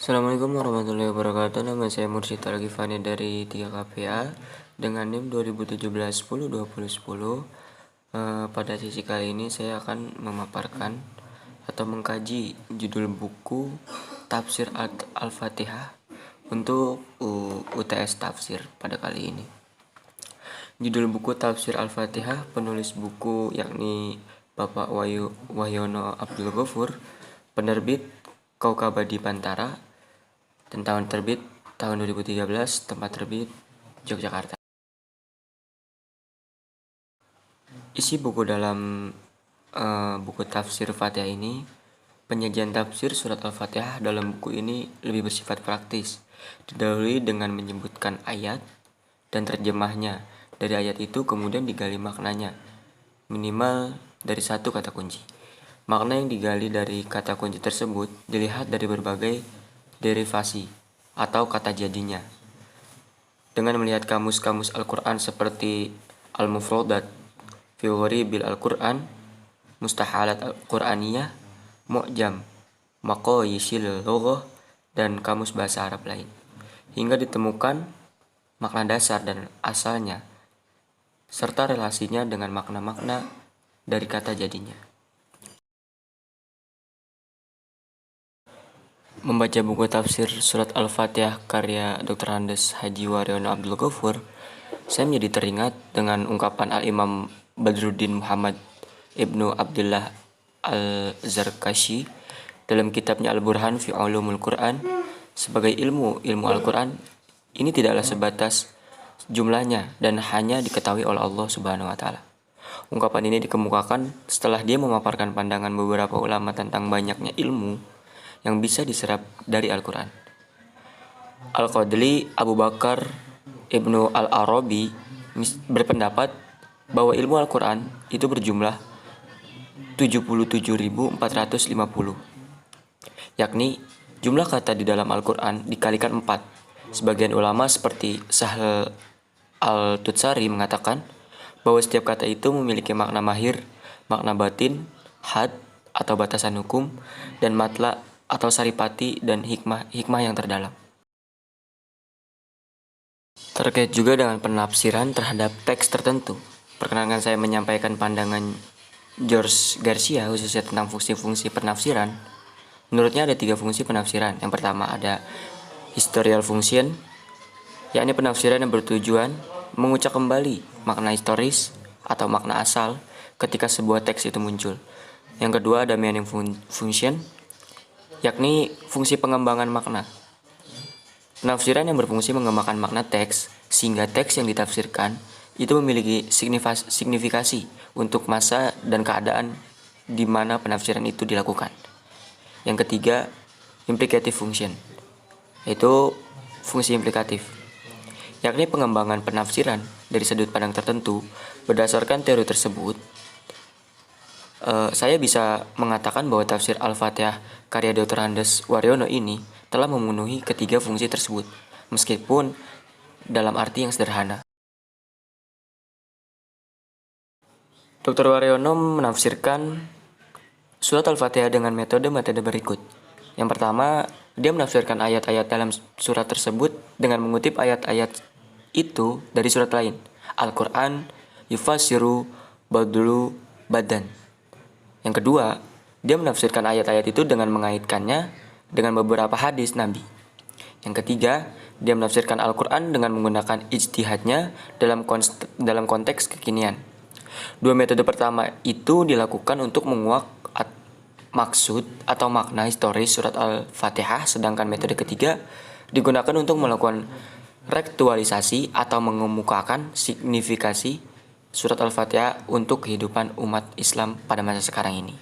Assalamualaikum warahmatullahi wabarakatuh. Nama saya Mursyid Al-Ghifani dari 3KPA dengan NIM 2017 10 20 10. Pada sesi kali ini saya akan memaparkan atau mengkaji judul buku Tafsir Al-Fatihah untuk UTS Tafsir pada kali ini. Judul buku Tafsir Al-Fatihah penulis buku yakni Bapak Wahyono Abdul Ghafur, penerbit Kaukabadi Pantara, dan tahun terbit tahun 2013, tempat terbit Yogyakarta. Isi buku dalam buku Tafsir Fatihah ini, penyajian tafsir surat Al-Fatihah dalam buku ini lebih bersifat praktis, didahului dengan menyebutkan ayat dan terjemahnya. Dari ayat itu kemudian digali maknanya, minimal dari satu kata kunci. Makna yang digali dari kata kunci tersebut dilihat dari berbagai derivasi atau kata jadinya. Dengan melihat kamus-kamus Al-Quran seperti Al-Mufradat, fi gharibil Al-Quran, Mustahalat Al-Quraniyah, Mu'jam, Maqayisil Lughah, dan kamus bahasa Arab lain, hingga ditemukan makna dasar dan asalnya, serta relasinya dengan makna-makna dari kata jadinya. Membaca buku tafsir surat Al-Fatihah karya Dr. Andes Haji Waryono Abdul Ghafur, saya menjadi teringat dengan ungkapan Al-Imam Badruddin Muhammad Ibnu Abdullah Al-Zarkashi dalam kitabnya Al-Burhan fi Ulumul Quran, sebagai ilmu Al-Quran ini tidaklah sebatas jumlahnya dan hanya diketahui oleh Allah Subhanahu wa Ta'ala. Ungkapan ini dikemukakan setelah dia memaparkan pandangan beberapa ulama tentang banyaknya ilmu yang bisa diserap dari Al-Quran. Al-Qadli Abu Bakar Ibnu Al-Arabi berpendapat bahwa ilmu Al-Quran itu berjumlah 77.450, yakni jumlah kata di dalam Al-Quran dikalikan 4. Sebagian ulama seperti Sahl Al-Tutsari mengatakan bahwa setiap kata itu memiliki makna mahir, makna batin, had atau batasan hukum, dan matla atau saripati, dan hikmah yang terdalam. Terkait juga dengan penafsiran terhadap teks tertentu, perkenankan saya menyampaikan pandangan George Garcia khususnya tentang fungsi-fungsi penafsiran. Menurutnya ada 3 fungsi penafsiran. Yang pertama ada historical function, yakni penafsiran yang bertujuan mengucap kembali makna historis atau makna asal ketika sebuah teks itu muncul. Yang kedua ada meaning function, yakni fungsi pengembangan makna. Penafsiran yang berfungsi mengembangkan makna teks sehingga teks yang ditafsirkan itu memiliki signifikasi untuk masa dan keadaan di mana penafsiran itu dilakukan. Yang ketiga, implicative function, yaitu fungsi implikatif, yakni pengembangan penafsiran dari sudut pandang tertentu. Berdasarkan teori tersebut, saya bisa mengatakan bahwa tafsir Al-Fatihah karya Dr. Andes Waryono ini telah memenuhi ketiga fungsi tersebut, meskipun dalam arti yang sederhana. Dr. Waryono menafsirkan surat Al-Fatihah dengan metode berikut. Yang pertama, dia menafsirkan ayat-ayat dalam surat tersebut dengan mengutip ayat-ayat itu dari surat lain. Al-Quran yufassiru badlu badan. Yang kedua, dia menafsirkan ayat-ayat itu dengan mengaitkannya dengan beberapa hadis Nabi. Yang ketiga, dia menafsirkan Al-Quran dengan menggunakan ijtihadnya dalam konteks kekinian. 2 metode pertama itu dilakukan untuk menguak maksud atau makna historis surat Al-Fatihah, sedangkan metode ketiga digunakan untuk melakukan rektualisasi atau mengemukakan signifikasi surat Al-Fatihah untuk kehidupan umat Islam pada masa sekarang ini.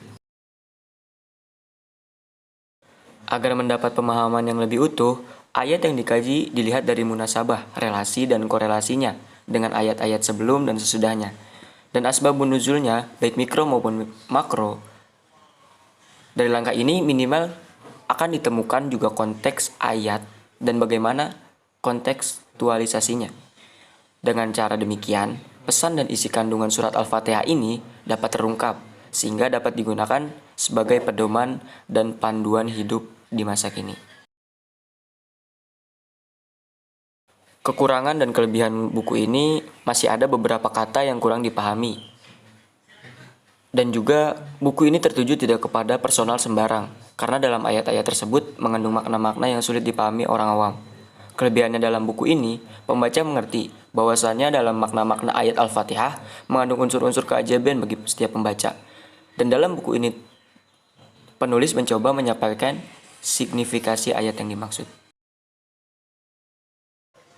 Agar mendapat pemahaman yang lebih utuh, ayat yang dikaji dilihat dari munasabah, relasi dan korelasinya dengan ayat-ayat sebelum dan sesudahnya, dan asbabun nuzulnya baik mikro maupun makro. Dari langkah ini minimal akan ditemukan juga konteks ayat dan bagaimana kontekstualisasinya. Dengan cara demikian, pesan dan isi kandungan surat Al-Fatihah ini dapat terungkap sehingga dapat digunakan sebagai pedoman dan panduan hidup di masa kini. kekurangan dan kelebihan buku ini masih ada beberapa kata yang kurang dipahami. Dan juga buku ini tertuju tidak kepada personal sembarang, karena dalam ayat-ayat tersebut mengandung makna-makna yang sulit dipahami orang awam. Kelebihannya dalam buku ini, pembaca mengerti bahwasannya dalam makna-makna ayat Al-Fatihah mengandung unsur-unsur keajaiban bagi setiap pembaca. Dan dalam buku ini, penulis mencoba menyampaikan signifikasi ayat yang dimaksud.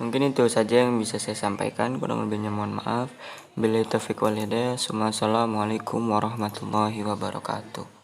Mungkin itu saja yang bisa saya sampaikan, kurang lebihnya mohon maaf. Billahi taufiq wal hidayah. Assalamualaikum warahmatullahi wabarakatuh.